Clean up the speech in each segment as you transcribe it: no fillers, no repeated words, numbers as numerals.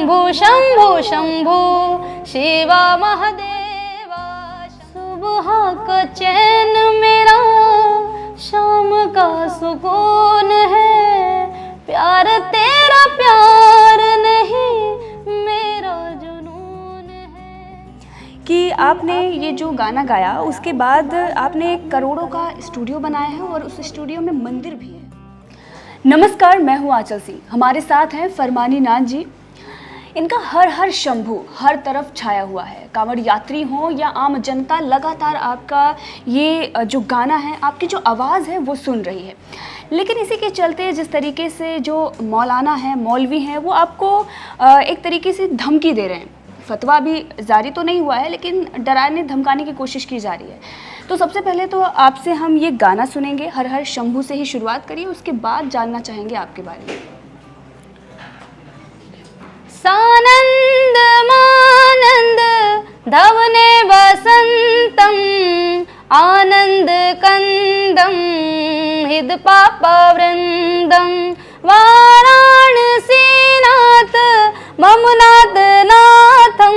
शंभु शंभु शंभु शिवा महादेवा। सुबह का चैन मेरा शाम का सुकून है, प्यार तेरा प्यार नहीं मेरा जुनून है। कि आपने ये जो गाना गाया उसके बाद आपने करोड़ों का स्टूडियो बनाया है और उस स्टूडियो में मंदिर भी है। नमस्कार, मैं हूँ आंचल सिंह, हमारे साथ हैं फरमानी नाथ जी। इनका हर हर शंभू हर तरफ छाया हुआ है। कांवड़ यात्री हों या आम जनता, लगातार आपका ये जो गाना है, आपकी जो आवाज़ है वो सुन रही है। लेकिन इसी के चलते जिस तरीके से जो मौलाना हैं, मौलवी हैं, वो आपको एक तरीके से धमकी दे रहे हैं। फतवा भी जारी तो नहीं हुआ है, लेकिन डराने धमकाने की कोशिश की जा रही है। तो सबसे पहले तो आपसे हम ये गाना सुनेंगे, हर हर शंभू से ही शुरुआत करिए, उसके बाद जानना चाहेंगे आपके बारे में। सानंद मानंद धवने वसंतम आनंद कंदम हिद पापा वृंदम वाराणसी नाथ ममनाथ नाथम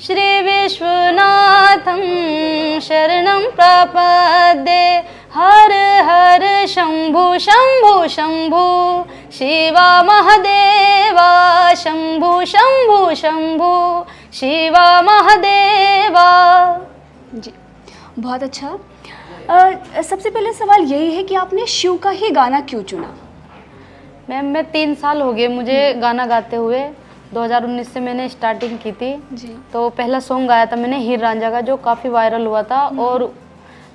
श्री विश्वनाथम शरणं प्रपद्ये। हर हर शंभु शंभु शंभु शिवा महादेवा। शंभु शंभु शंभु शिवा महादेवा। जी, बहुत अच्छा। सबसे पहले सवाल यही है कि आपने शिव का ही गाना क्यों चुना? मैम, मैं 3 साल हो गए मुझे गाना गाते हुए। 2019 से मैंने स्टार्टिंग की थी जी। तो पहला सॉन्ग गाया था मैंने हीर रांझा का, जो काफ़ी वायरल हुआ था। और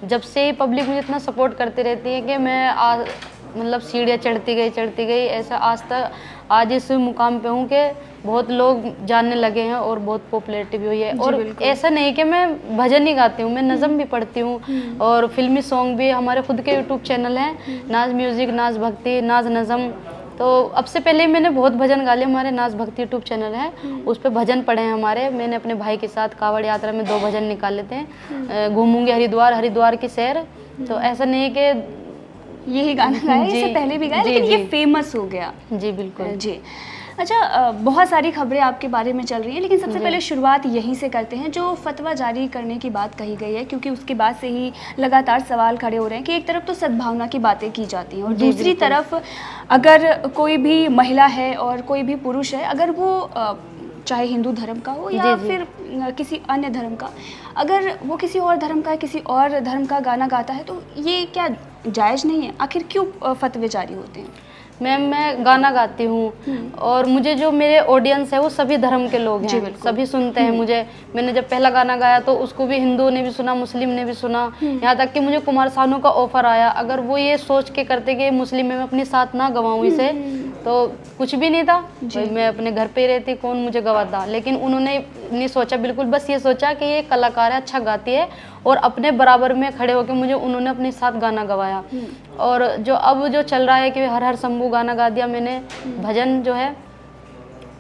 जब से ही पब्लिक मुझे इतना सपोर्ट करती रहती है कि मैं मतलब सीढ़ियाँ चढ़ती गई ऐसा आज इस मुकाम पे हूँ कि बहुत लोग जानने लगे हैं और बहुत पॉपुलैरिटी भी हुई है। और ऐसा नहीं कि मैं भजन ही गाती हूँ, मैं नज़म भी पढ़ती हूँ और फिल्मी सॉन्ग भी। हमारे खुद के यूट्यूब चैनल हैं, नाज म्यूज़िक, नाज भक्ति, नाज नज़म। तो अब से पहले मैंने बहुत भजन गा लिए। हमारे नाज भक्ति यूट्यूब चैनल है, उस पर भजन पढ़े हैं हमारे। मैंने अपने भाई के साथ कांवड़ यात्रा में 2 भजन निकाले थे, घूमूंगी हरिद्वार की सैर। तो ऐसा नहीं कि यही गाना गाया, इससे पहले भी गाया, लेकिन ये फेमस हो गया। जी बिल्कुल जी। अच्छा, बहुत सारी खबरें आपके बारे में चल रही हैं, लेकिन सबसे पहले शुरुआत यहीं से करते हैं। जो फतवा जारी करने की बात कही गई है, क्योंकि उसके बाद से ही लगातार सवाल खड़े हो रहे हैं कि एक तरफ तो सद्भावना की बातें की जाती हैं और दूसरी तरफ अगर कोई भी महिला है और कोई भी पुरुष है, अगर वो चाहे हिंदू धर्म का हो या फिर किसी अन्य धर्म का, अगर वो किसी और धर्म का, किसी और धर्म का गाना गाता है, तो ये क्या जायज़ नहीं है? आखिर क्यों फतवे जारी होते हैं? मैम, मैं गाना गाती हूँ और मुझे जो मेरे ऑडियंस है वो सभी धर्म के लोग हैं, सभी सुनते हैं मुझे। मैंने जब पहला गाना गाया तो उसको भी हिंदुओं ने भी सुना, मुस्लिम ने भी सुना, यहाँ तक कि मुझे कुमार सानू का ऑफर आया। अगर वो ये सोच के करते कि मुस्लिम में मैं अपनी साथ ना गवाऊँ इसे, तो कुछ भी नहीं था, मैं अपने घर पे रहती, कौन मुझे गवाता। लेकिन उन्होंने नहीं सोचा, बिल्कुल बस ये सोचा कि ये कलाकार है, अच्छा गाती है, और अपने बराबर में खड़े होकर मुझे उन्होंने अपने साथ गाना गवाया। और जो अब जो चल रहा है कि हर हर शंभू गाना गा दिया मैंने, भजन जो है,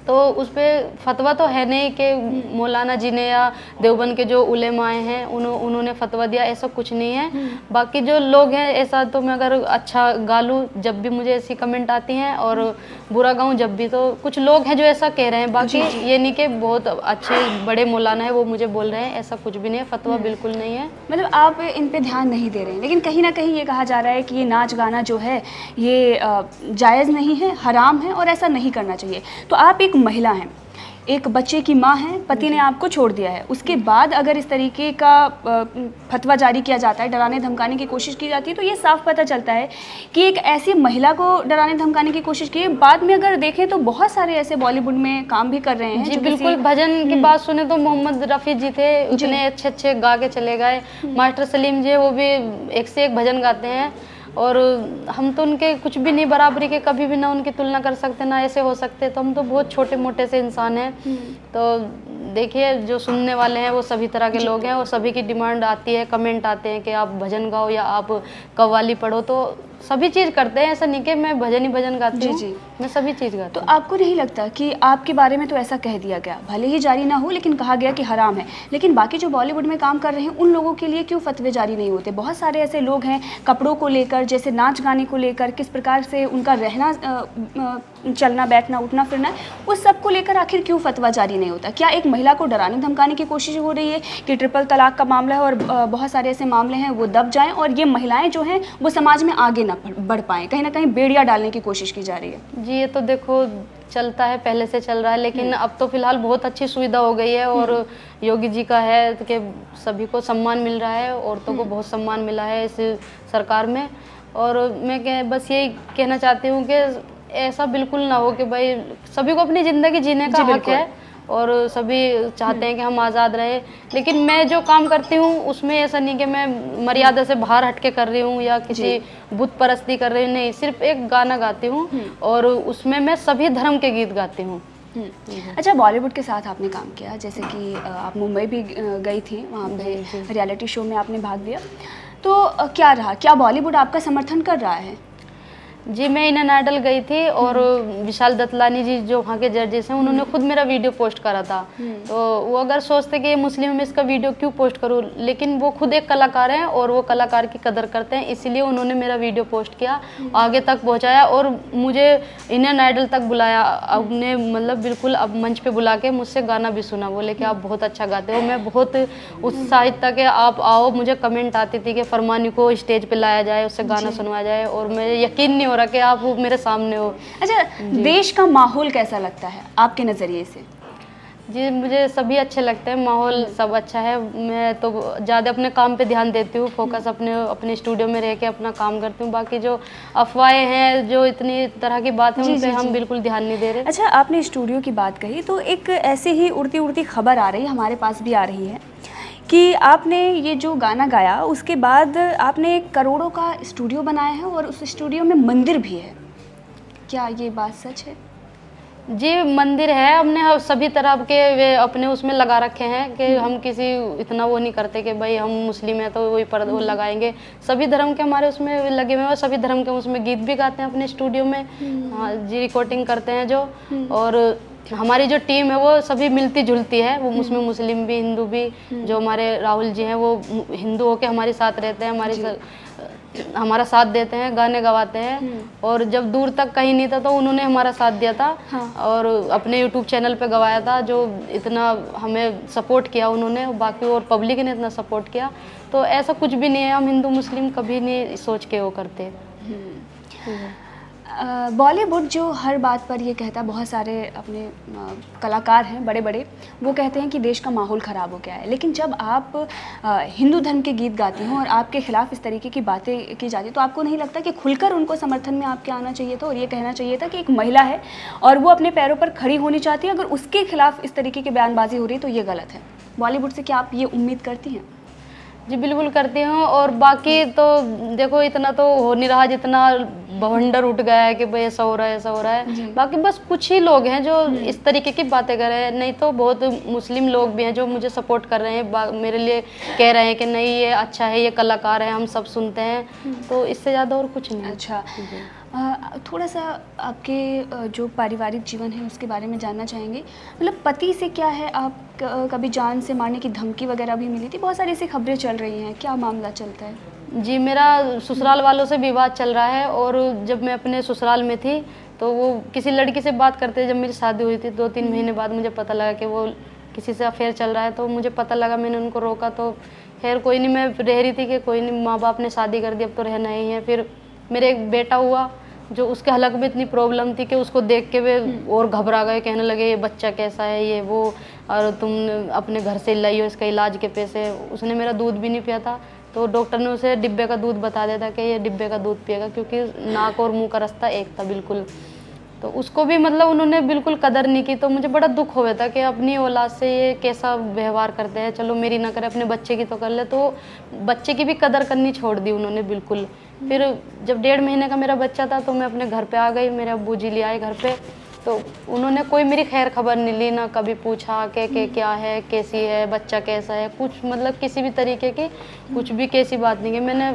तो उस पर फतवा तो है नहीं कि मौलाना जी ने या देवबंद के जो उलेमाए हैं उन्होंने फतवा दिया, ऐसा कुछ नहीं है। बाकी जो लोग हैं, ऐसा तो मैं अगर अच्छा गा लूँ, जब भी मुझे ऐसी कमेंट आती हैं, और बुरा गाऊँ जब भी, तो कुछ लोग हैं जो ऐसा कह रहे हैं। बाकी ये नहीं कि बहुत अच्छे बड़े मौलाना है वो मुझे बोल रहे हैं, ऐसा कुछ भी नहीं है, फतवा बिल्कुल नहीं है। मतलब आप इन पे ध्यान नहीं दे रहे हैं, लेकिन कहीं ना कहीं ये कहा जा रहा है कि ये नाच गाना जो है ये जायज़ नहीं है, हराम है और ऐसा नहीं करना चाहिए। तो आप एक महिला हैं, एक बच्चे की माँ हैं, पति ने आपको छोड़ दिया है, उसके बाद अगर इस तरीके का फतवा जारी किया जाता है, डराने धमकाने की कोशिश की जाती है, तो ये साफ पता चलता है कि एक ऐसी महिला को डराने धमकाने की कोशिश की। बाद में अगर देखें तो बहुत सारे ऐसे बॉलीवुड में काम भी कर रहे हैं। जी बिल्कुल, भजन की बात सुने तो मोहम्मद रफ़ी जी थे, इतने अच्छे अच्छे गा के चले गए। मास्टर सलीम जी, वो भी एक से एक भजन गाते हैं, और हम तो उनके कुछ भी नहीं बराबरी के, कभी भी ना उनकी तुलना कर सकते, ना ऐसे हो सकते। तो हम तो बहुत छोटे मोटे से इंसान हैं। तो देखिए, जो सुनने वाले हैं वो सभी तरह के लोग हैं, और सभी की डिमांड आती है, कमेंट आते हैं कि आप भजन गाओ या आप कव्वाली पढ़ो। तो सभी चीज़ करते हैं, ऐसा नहीं कि मैं भजन ही भजन गाती हूँ। जी। मैं सभी चीज़ गाती तो हूँ। आपको नहीं लगता कि आपके बारे में तो ऐसा कह दिया गया, भले ही जारी ना हो लेकिन कहा गया कि हराम है, लेकिन बाकी जो बॉलीवुड में काम कर रहे हैं उन लोगों के लिए क्यों फतवे जारी नहीं होते? बहुत सारे ऐसे लोग हैं, कपड़ों को लेकर, जैसे नाच गाने को लेकर, किस प्रकार से उनका रहना, चलना बैठना उठना फिरना, उस सब को लेकर आखिर क्यों फतवा जारी नहीं होता? क्या एक महिला को डराने धमकाने की कोशिश हो रही है कि ट्रिपल तलाक का मामला है और बहुत सारे ऐसे मामले हैं वो दब जाएं और ये महिलाएं जो हैं वो समाज में आगे ना बढ़ पाएं, कहीं ना कहीं बेड़ियां डालने की कोशिश की जा रही है? जी, ये तो देखो चलता है, पहले से चल रहा है, लेकिन अब तो फिलहाल बहुत अच्छी सुविधा हो गई है और योगी जी का है कि सभी को सम्मान मिल रहा है, औरतों को बहुत सम्मान मिला है इस सरकार में। और मैं बस यही कहना चाहती हूँ कि ऐसा बिल्कुल ना हो कि भाई सभी को अपनी ज़िंदगी जीने का हक है और सभी चाहते हैं कि हम आज़ाद रहे, लेकिन मैं जो काम करती हूँ उसमें ऐसा नहीं कि मैं मर्यादा से बाहर हट के कर रही हूँ या किसी बुत परस्ती कर रही हूँ, नहीं, सिर्फ एक गाना गाती हूँ और उसमें मैं सभी धर्म के गीत गाती हूँ। अच्छा, बॉलीवुड के साथ आपने काम किया, जैसे कि आप मुंबई भी गई थी, वहाँ पे रियलिटी शो में आपने भाग लिया, तो क्या रहा, क्या बॉलीवुड आपका समर्थन कर रहा है? जी, मैं इंडियन आइडल गई थी और विशाल दत्तलानी जी जो वहाँ के जजेस हैं उन्होंने खुद मेरा वीडियो पोस्ट करा था। तो वो अगर सोचते कि ये मुस्लिम में इसका वीडियो क्यों पोस्ट करूँ, लेकिन वो खुद एक कलाकार हैं और वो कलाकार की कदर करते हैं, इसीलिए उन्होंने मेरा वीडियो पोस्ट किया, आगे तक पहुँचाया और मुझे इंडियन आइडल तक बुलाया। अपने मतलब बिल्कुल अब मंच पर बुला के मुझसे गाना भी सुना, बोले कि आप बहुत अच्छा गाते हो। मैं बहुत उत्साहित था कि आप आओ, मुझे कमेंट आती थी कि फरमानी को स्टेज पर लाया जाए, उससे गाना सुनवाया जाए, और मुझे यकीन नहीं हो रहा कि आप मेरे सामने हो। अच्छा, देश का माहौल कैसा लगता है आपके नज़रिए से? जी, मुझे सभी अच्छे लगते हैं, माहौल सब अच्छा है। मैं तो ज़्यादा अपने काम पे ध्यान देती हूँ, फोकस अपने स्टूडियो में रह के अपना काम करती हूँ। बाकी जो अफवाहें हैं, जो इतनी तरह की बातें हैं, उन पे हम बिल्कुल ध्यान नहीं दे रहे। अच्छा, आपने स्टूडियो की बात कही तो एक ऐसे ही उड़ती उड़ती खबर आ रही है, हमारे पास भी आ रही है कि आपने ये जो गाना गाया उसके बाद आपने करोड़ों का स्टूडियो बनाया है और उस स्टूडियो में मंदिर भी है, क्या ये बात सच है? जी, मंदिर है, हमने सभी तरह के वे अपने उसमें लगा रखे हैं कि हम किसी इतना वो नहीं करते कि भाई हम मुस्लिम हैं तो वही पर्दा वो लगाएंगे। सभी धर्म के हमारे उसमें लगे हुए हैं और सभी धर्म के उसमें गीत भी गाते हैं अपने स्टूडियो में। हाँ जी, रिकॉर्डिंग करते हैं जो, और हमारी जो टीम है वो सभी मिलती जुलती है, वो उसमें मुस्लिम भी हिंदू भी। जो हमारे राहुल जी हैं वो हिंदू होके हमारे साथ रहते हैं, हमारा साथ देते हैं, गाने गवाते हैं, और जब दूर तक कहीं नहीं था तो उन्होंने हमारा साथ दिया था। और अपने यूट्यूब चैनल पे गवाया था, जो इतना हमें सपोर्ट किया उन्होंने, बाकी और पब्लिक ने इतना सपोर्ट किया। तो ऐसा कुछ भी नहीं है, हम हिंदू मुस्लिम कभी नहीं सोच के वो करते। बॉलीवुड जो हर बात पर ये कहता है, बहुत सारे अपने कलाकार हैं बड़े बड़े, वो कहते हैं कि देश का माहौल ख़राब हो गया है, लेकिन जब आप हिंदू धर्म के गीत गाती हों और आपके खिलाफ इस तरीके की बातें की जाती तो आपको नहीं लगता कि खुलकर उनको समर्थन में आपके आना चाहिए था और ये कहना चाहिए था कि एक महिला है और वो अपने पैरों पर खड़ी होनी चाहती है, अगर उसके खिलाफ इस तरीके की बयानबाजी हो रही है तो ये गलत है? बॉलीवुड से क्या आप ये उम्मीद करती हैं? जी, बिल्कुल करती हूँ। और बाकी तो देखो इतना तो हो नहीं रहा जितना बवंडर उठ गया है कि भाई ऐसा हो रहा है, ऐसा हो रहा है। बाकी बस कुछ ही लोग हैं जो इस तरीके की बातें कर रहे हैं, नहीं तो बहुत मुस्लिम लोग भी हैं जो मुझे सपोर्ट कर रहे हैं, मेरे लिए कह रहे हैं कि नहीं ये अच्छा है, ये कलाकार है, हम सब सुनते हैं। तो इससे ज़्यादा और कुछ नहीं। अच्छा, थोड़ा सा आपके जो पारिवारिक जीवन है उसके बारे में जानना चाहेंगे। मतलब पति से क्या है, आप कभी जान से मारने की धमकी वगैरह भी मिली थी? बहुत सारी ऐसी खबरें चल रही हैं, क्या मामला चलता है? जी, मेरा ससुराल वालों से विवाद चल रहा है, और जब मैं अपने ससुराल में थी तो वो किसी लड़की से बात करते, जब मेरी शादी हुई थी 2-3 महीने बाद मुझे पता लगा कि वो किसी से अफेयर चल रहा है। तो मुझे पता लगा, मैंने उनको रोका, तो खैर कोई नहीं, मैं रह रही थी कि कोई नहीं, माँ बाप ने शादी कर दी, अब तो रहना ही है। फिर मेरे एक बेटा हुआ जो उसके हलक में इतनी प्रॉब्लम थी कि उसको देख के वे और घबरा गए, कहने लगे ये बच्चा कैसा है, ये वो, और तुम अपने घर से लाइयो इसका इलाज के पैसे। उसने मेरा दूध भी नहीं पिया था, तो डॉक्टर ने उसे डिब्बे का दूध बता दिया था कि ये डिब्बे का दूध पिएगा, क्योंकि नाक और मुंह का रास्ता एक था बिल्कुल। तो उसको भी मतलब उन्होंने बिल्कुल कदर नहीं की। तो मुझे बड़ा दुख हुआ था कि अपनी औलाद से ये कैसा व्यवहार करते हैं। चलो मेरी ना करे, अपने बच्चे की तो कर ले। तो बच्चे की भी कदर करनी छोड़ दी उन्होंने बिल्कुल। फिर जब 1.5 महीने का मेरा बच्चा था तो मैं अपने घर पे आ गई, मेरे अब्बू जी ले आए घर पे। तो उन्होंने कोई मेरी खैर खबर नहीं ली, ना कभी पूछा कि क्या है, कैसी है, बच्चा कैसा है, कुछ मतलब किसी भी तरीके की कुछ भी कैसी बात नहीं की। मैंने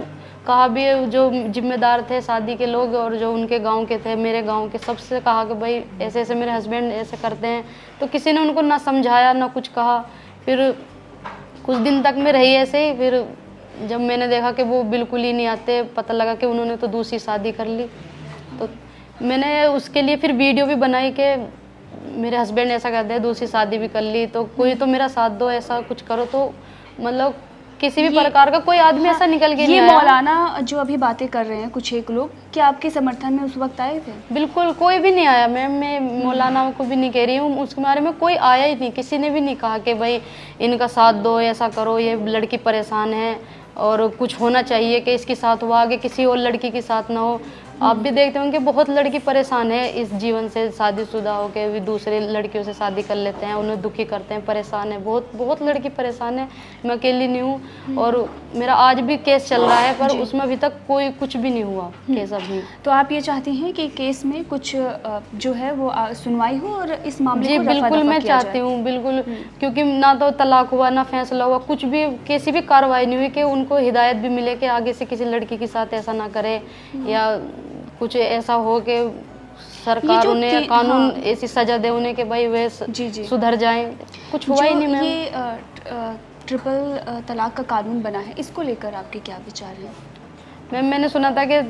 कहा भी, जो जिम्मेदार थे शादी के लोग और जो उनके गांव के थे, मेरे गांव के, सबसे कहा कि भाई ऐसे ऐसे मेरे हस्बैंड ऐसे करते हैं, तो किसी ने उनको ना समझाया ना कुछ कहा। फिर कुछ दिन तक मैं रही ऐसे ही, फिर जब मैंने देखा कि वो बिल्कुल ही नहीं आते, पता लगा कि उन्होंने तो दूसरी शादी कर ली, तो मैंने उसके लिए फिर वीडियो भी बनाई कि मेरे हस्बैंड ऐसा करते हैं, दूसरी शादी भी कर ली, तो कोई तो मेरा साथ दो, ऐसा कुछ करो। तो मतलब किसी भी प्रकार का कोई आदमी ऐसा निकल के नहीं आया। ये मौलाना जो अभी बातें कर रहे हैं कुछ एक लोग, क्या आपके समर्थन में उस वक्त आए थे? बिल्कुल कोई भी नहीं आया मैम, मैं मौलाना को भी नहीं कह रही हूँ, उसके बारे में कोई आया ही नहीं, किसी ने भी नहीं कहा कि भाई इनका साथ दो, ऐसा करो, ये लड़की परेशान है और कुछ होना चाहिए कि इसके साथ हुआ, आगे किसी और लड़की के साथ ना हो। आप भी देखते होंगे बहुत लड़की परेशान है इस जीवन से, शादीशुदा होकर भी दूसरे लड़कियों से शादी कर लेते हैं, उन्हें दुखी करते हैं, परेशान है, बहुत बहुत लड़की परेशान है। मैं अकेली नहीं हूँ और मेरा आज भी केस चल रहा है, पर उसमें अभी तक कोई कुछ भी नहीं हुआ केस अभी। तो आप ये चाहती हैं कि केस में कुछ जो है वो सुनवाई हो और इस मामले जी को बिल्कुल मैं चाहती हूँ, बिल्कुल, क्योंकि ना तो तलाक हुआ ना फैसला हुआ, कुछ भी किसी भी कार्रवाई नहीं हुई कि उनको हिदायत भी मिले कि आगे से किसी लड़की के साथ ऐसा ना करे, या कुछ ऐसा हो कि सरकार उन्हें कानून ऐसी सजा दे उन्हें कि भाई वे सुधर जाएं। कुछ हुआ ही नहीं मैम। ये ट्रिपल तलाक का कानून बना है, इसको लेकर आपके क्या विचार हैं? मैम मैंने सुना था कि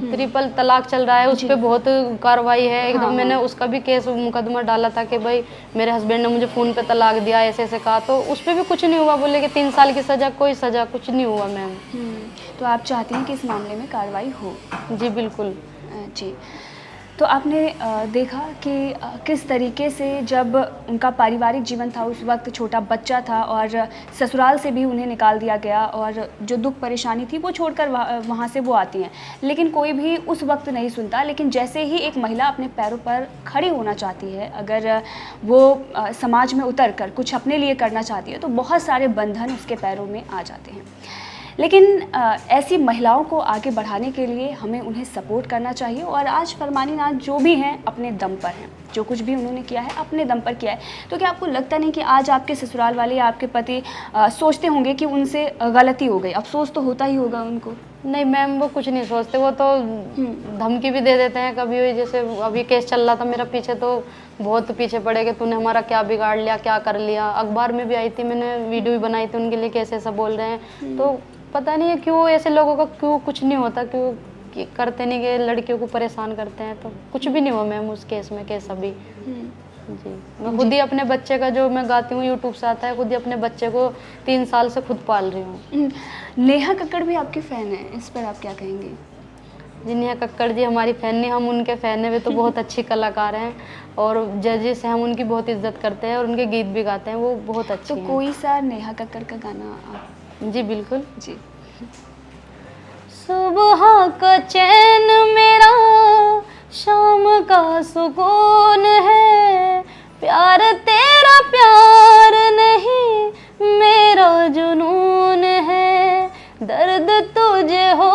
ट्रिपल तलाक चल रहा है, उस पर बहुत कार्रवाई है एकदम। हाँ, मैंने उसका भी केस मुकदमा डाला था कि भाई मेरे हस्बैंड ने मुझे फ़ोन पे तलाक दिया, ऐसे ऐसे कहा, तो उस पर भी कुछ नहीं हुआ, बोले कि 3 साल की सज़ा, कोई सज़ा कुछ नहीं हुआ मैम। तो आप चाहती हैं कि इस मामले में कार्रवाई हो? जी बिल्कुल जी। तो आपने देखा कि किस तरीके से जब उनका पारिवारिक जीवन था, उस वक्त छोटा बच्चा था और ससुराल से भी उन्हें निकाल दिया गया, और जो दुख परेशानी थी वो छोड़कर वहाँ से वो आती हैं, लेकिन कोई भी उस वक्त नहीं सुनता। लेकिन जैसे ही एक महिला अपने पैरों पर खड़ी होना चाहती है, अगर वो समाज में उतर कर कुछ अपने लिए करना चाहती है, तो बहुत सारे बंधन उसके पैरों में आ जाते हैं। लेकिन ऐसी महिलाओं को आगे बढ़ाने के लिए हमें उन्हें सपोर्ट करना चाहिए। और आज फरमानी नाज जो भी हैं अपने दम पर हैं, जो कुछ भी उन्होंने किया है अपने दम पर किया है। तो क्या आपको लगता नहीं कि आज आपके ससुराल वाले या आपके पति सोचते होंगे कि उनसे गलती हो गई? अफसोस तो होता ही होगा उनको। नहीं मैम, वो कुछ नहीं सोचते, वो तो धमकी भी दे देते हैं कभी। जैसे अभी केस चल रहा था मेरा पीछे, तो बहुत पीछे पड़े कि तूने हमारा क्या बिगाड़ लिया, क्या कर लिया। अखबार में भी आई थी, मैंने वीडियो भी बनाई थी उनके लिए, कैसे ऐसा बोल रहे हैं। तो पता नहीं है क्यों ऐसे लोगों का क्यों कुछ नहीं होता, क्यों करते नहीं कि लड़कियों को परेशान करते हैं। तो कुछ भी नहीं हुआ मैम उस केस में, केस अभी। जी मैं खुद ही अपने बच्चे का, जो मैं गाती हूँ यूट्यूब से आता है, खुद ही अपने बच्चे को 3 साल से खुद पाल रही हूँ। नेहा कक्कड़ भी आपकी फ़ैन है, इस पर आप क्या कहेंगे? जी नेहा कक्कड़ जी हमारी फ़ैन नहीं, हम उनके फ़ैन हैं। वे तो बहुत अच्छी कलाकार हैं और जजेस हैं, हम उनकी बहुत इज्जत करते हैं और उनके गीत भी गाते हैं, वो बहुत अच्छे हैं। तो कोई सा नेहा कक्कड़ का गाना आप? जी बिल्कुल जी। सुबह का चैन मेरा शाम का सुकून है, प्यार तेरा प्यार नहीं मेरा जुनून है, दर्द तुझे हो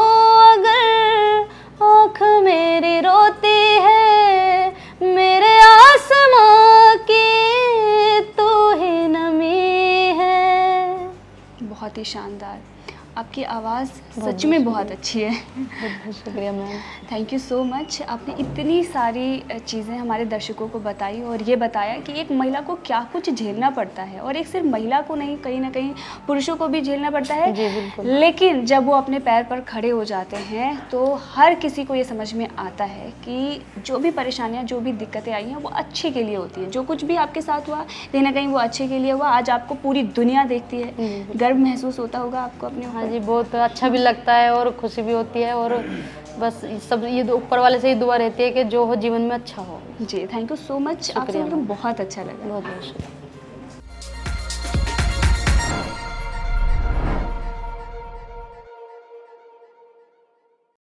अगर आँख मेरी रोती है, मेरे आसमां की तू ही नमी है। बहुत ही शानदार, आपकी आवाज़ सच में बहुत अच्छी है। बहुत शुक्रिया ma'am. Thank you so much. आपने इतनी सारी चीज़ें हमारे दर्शकों को बताई और ये बताया कि एक महिला को क्या कुछ झेलना पड़ता है, और एक सिर्फ महिला को नहीं, कहीं ना कहीं पुरुषों को भी झेलना पड़ता है। जी बिल्कुल। लेकिन जब वो अपने पैर पर खड़े हो जाते हैं तो हर किसी को ये समझ में आता है कि जो भी परेशानियाँ, जो भी दिक्कतें आई हैं, वो अच्छे के लिए होती हैं। जो कुछ भी आपके साथ हुआ कहीं ना कहीं वो अच्छे के लिए हुआ। आज आपको पूरी दुनिया देखती है, गर्व महसूस होता होगा आपको अपने ऊपर? हाँ जी, बहुत अच्छा भी लगता है और खुशी भी होती है, और बस सब ये ऊपर वाले से ही दुआ रहती है कि जो हो जीवन में अच्छा हो। जी थैंक यू सो मच। आपसे मिलकर बहुत अच्छा लगा। बहुत बहुत शुक्रिया।